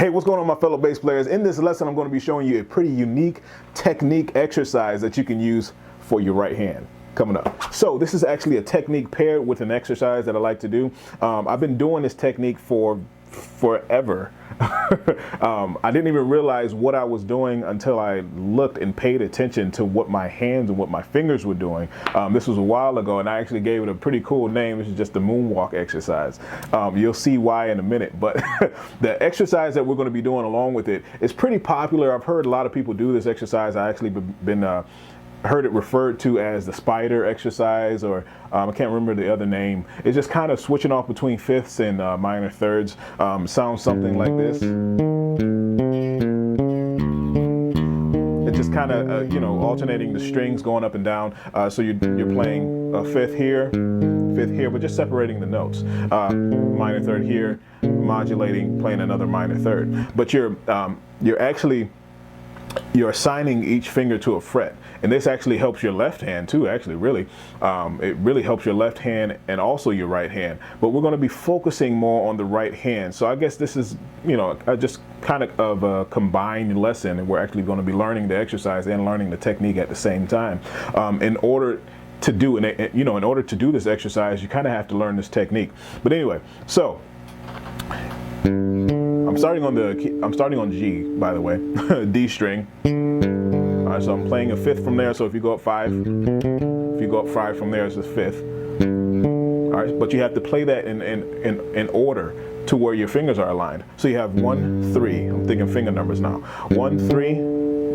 Hey, what's going on, my fellow bass players? In this lesson, I'm going to be showing you a pretty unique technique exercise that you can use for your right hand coming up. So this is actually a technique paired with an exercise that I like to do. I've been doing this technique for forever. I didn't even realize what I was doing until I looked and paid attention to what my hands and what my fingers were doing. This was a while ago, and I actually gave it a pretty cool name. This is just the moonwalk exercise. You'll see why in a minute, but the exercise that we're going to be doing along with it is pretty popular. I've heard a lot of people do this exercise. I actually been heard it referred to as the spider exercise, or I can't remember the other name. It's just kind of switching off between fifths and minor thirds. Sounds something like this. It's just kind of, you know, alternating the strings going up and down. So you're playing a fifth here, but just separating the notes. Minor third here, modulating, playing another minor third. But you're assigning each finger to a fret, and this actually helps your left hand too. Actually, really, it really helps your left hand and also your right hand. But we're going to be focusing more on the right hand. So I guess this is, you know, just kind of a combined lesson, and we're actually going to be learning the exercise and learning the technique at the same time. In order to do this exercise, you kind of have to learn this technique. But anyway, so I'm starting on G, by the way, D string. All right, so I'm playing a fifth from there. So if you go up five from there, it's a fifth. All right, but you have to play that in order to where your fingers are aligned. So you have 1, 3. I'm thinking finger numbers now. 1, 3.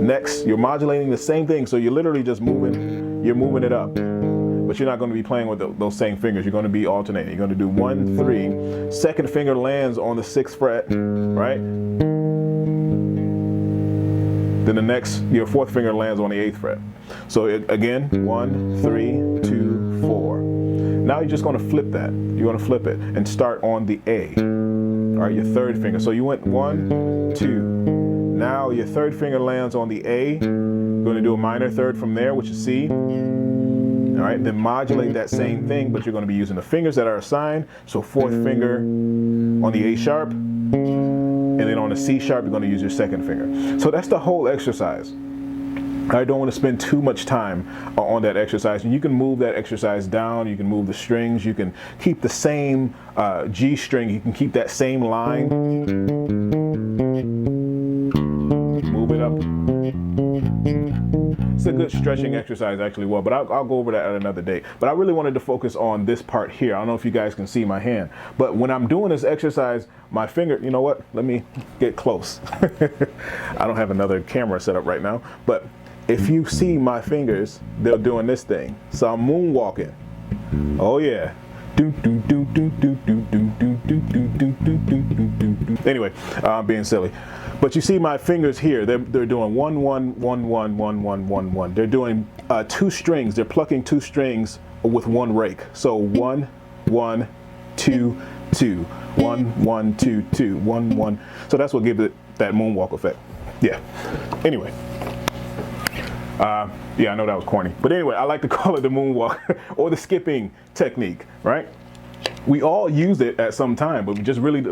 Next, you're modulating the same thing. So you're literally just moving it up. But you're not going to be playing with those same fingers. You're going to be alternating. You're going to do 1, 3. Second finger lands on the 6th fret, right? Then your fourth finger lands on the 8th fret. So again, 1, 3, 2, 4. Now you're just going to flip that. You're going to flip it and start on the A. All right, your third finger. So you went 1, 2. Now your third finger lands on the A. You're going to do a minor third from there, which is C. All right, then modulate that same thing, but you're going to be using the fingers that are assigned. So fourth finger on the A sharp, and then on the C sharp, you're going to use your second finger. So that's the whole exercise. I don't want to spend too much time on that exercise. And you can move that exercise down. You can move the strings. You can keep the same G string. You can keep that same line. Move it up. It's a good stretching exercise, actually. Well, but I'll go over that at another day. But I really wanted to focus on this part here. I don't know if you guys can see my hand, but when I'm doing this exercise, my finger, you know what? Let me get close. I don't have another camera set up right now, but if you see my fingers, they're doing this thing. So I'm moonwalking. Oh yeah. Anyway, I'm being silly. But you see my fingers here, they're doing 1, 1, 1, 1, 1, 1, 1, 1. They're doing 2 strings. They're plucking 2 strings with 1 rake. So 1, 1, 2, 2. 1, 1, 2, 2. 1, 1. So that's what gives it that moonwalk effect. Yeah. Anyway. Yeah, I know that was corny. But anyway, I like to call it the moonwalk or the skipping technique, right? We all use it at some time, but we just really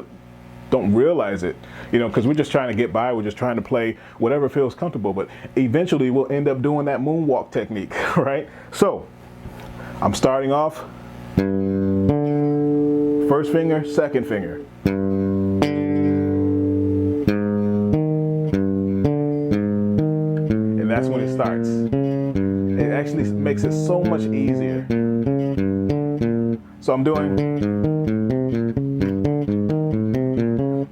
don't realize it, you know, because we're just trying to get by. We're just trying to play whatever feels comfortable. But eventually we'll end up doing that moonwalk technique, right? So I'm starting off first finger, second finger. And that's when it starts. It actually makes it so much easier. So I'm doing,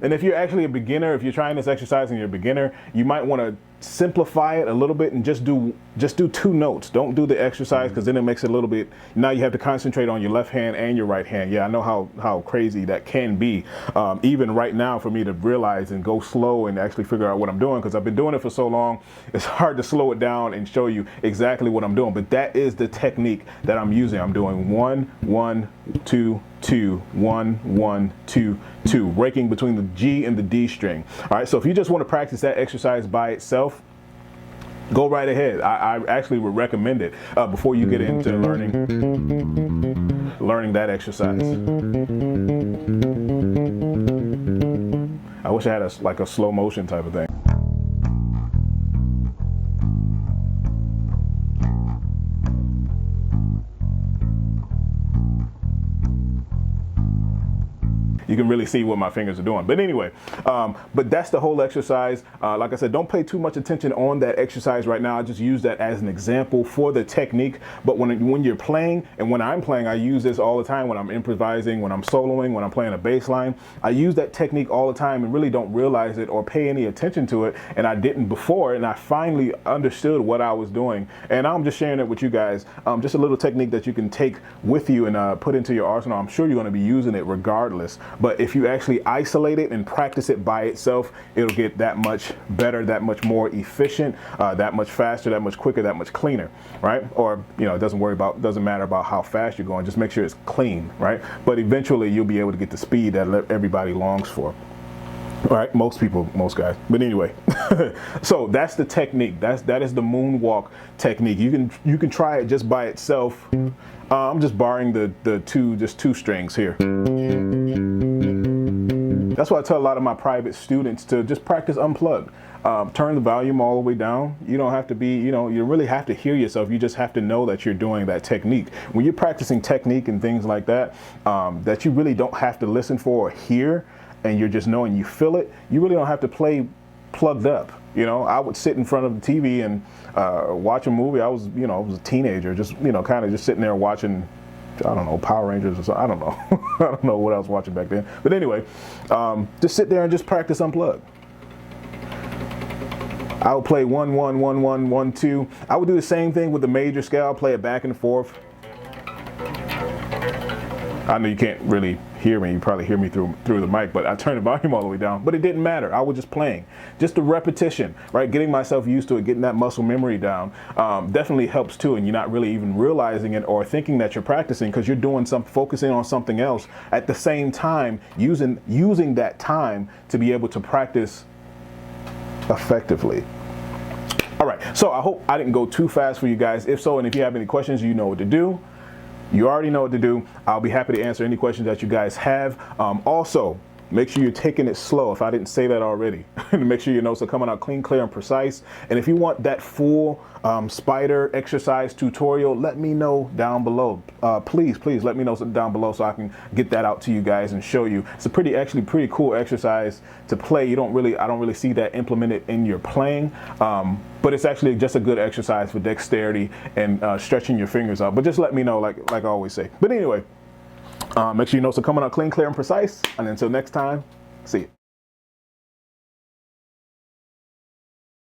and if you're actually a beginner, if you're trying this exercise and you're a beginner, you might want to simplify it a little bit and just do 2 notes. Don't do the exercise, because then it makes it a little bit, now you have to concentrate on your left hand and your right hand. Yeah, I know how crazy that can be. Even right now, for me to realize and go slow and actually figure out what I'm doing, because I've been doing it for so long, it's hard to slow it down and show you exactly what I'm doing. But that is the technique that I'm using. I'm doing 1, 1, 2, 2, 1, 1, 2, 2, raking between the G and the D string. All right, so if you just want to practice that exercise by itself, go right ahead. I actually would recommend it before you get into learning that exercise. I wish I had like a slow motion type of thing. You can really see what my fingers are doing. But anyway, but that's the whole exercise. Like I said, don't pay too much attention on that exercise right now. I just use that as an example for the technique. But when you're playing, and when I'm playing, I use this all the time when I'm improvising, when I'm soloing, when I'm playing a bass line. I use that technique all the time and really don't realize it or pay any attention to it. And I didn't before, and I finally understood what I was doing. And I'm just sharing it with you guys. Just a little technique that you can take with you and put into your arsenal. I'm sure you're going to be using it regardless. But if you actually isolate it and practice it by itself, it'll get that much better, that much more efficient, that much faster, that much quicker, that much cleaner, right? Or, you know, it doesn't matter about how fast you're going, just make sure it's clean, right? But eventually you'll be able to get the speed that everybody longs for. All right, most guys. But anyway, so that's the technique. That is the moonwalk technique. You can try it just by itself. I'm just borrowing the two strings here. That's why I tell a lot of my private students to just practice unplugged. Turn the volume all the way down. You don't have to be, you don't really have to hear yourself. You just have to know that you're doing that technique. When you're practicing technique and things like that, that you really don't have to listen for or hear, and you're just knowing you feel it, you really don't have to play plugged up. You know, I would sit in front of the TV and watch a movie. I was a teenager, just, kind of just sitting there watching, I don't know, Power Rangers or something. I don't know. I don't know what I was watching back then. But anyway, just sit there and just practice unplugged. I would play 1, 1, 1, 1, 1, 2. I would do the same thing with the major scale. I'll play it back and forth. I know you can't really hear me. You probably hear me through the mic, but I turned the volume all the way down. But it didn't matter. I was just playing. Just the repetition, right? Getting myself used to it, getting that muscle memory down, definitely helps too. And you're not really even realizing it or thinking that you're practicing because you're doing focusing on something else at the same time, using that time to be able to practice effectively. All right. So I hope I didn't go too fast for you guys. If so, and if you have any questions, you know what to do. You already know what to do. I'll be happy to answer any questions that you guys have. Also, make sure you're taking it slow if I didn't say that already. Make sure your notes are coming out clean, clear, and precise. And if you want that full spider exercise tutorial, let me know down below. Please let me know down below so I can get that out to you guys and show you. It's a actually pretty cool exercise to play. I don't really see that implemented in your playing. But it's actually just a good exercise for dexterity and stretching your fingers out. But just let me know, like I always say. But anyway, make sure your notes are coming out clean, clear, and precise. And until next time, see you.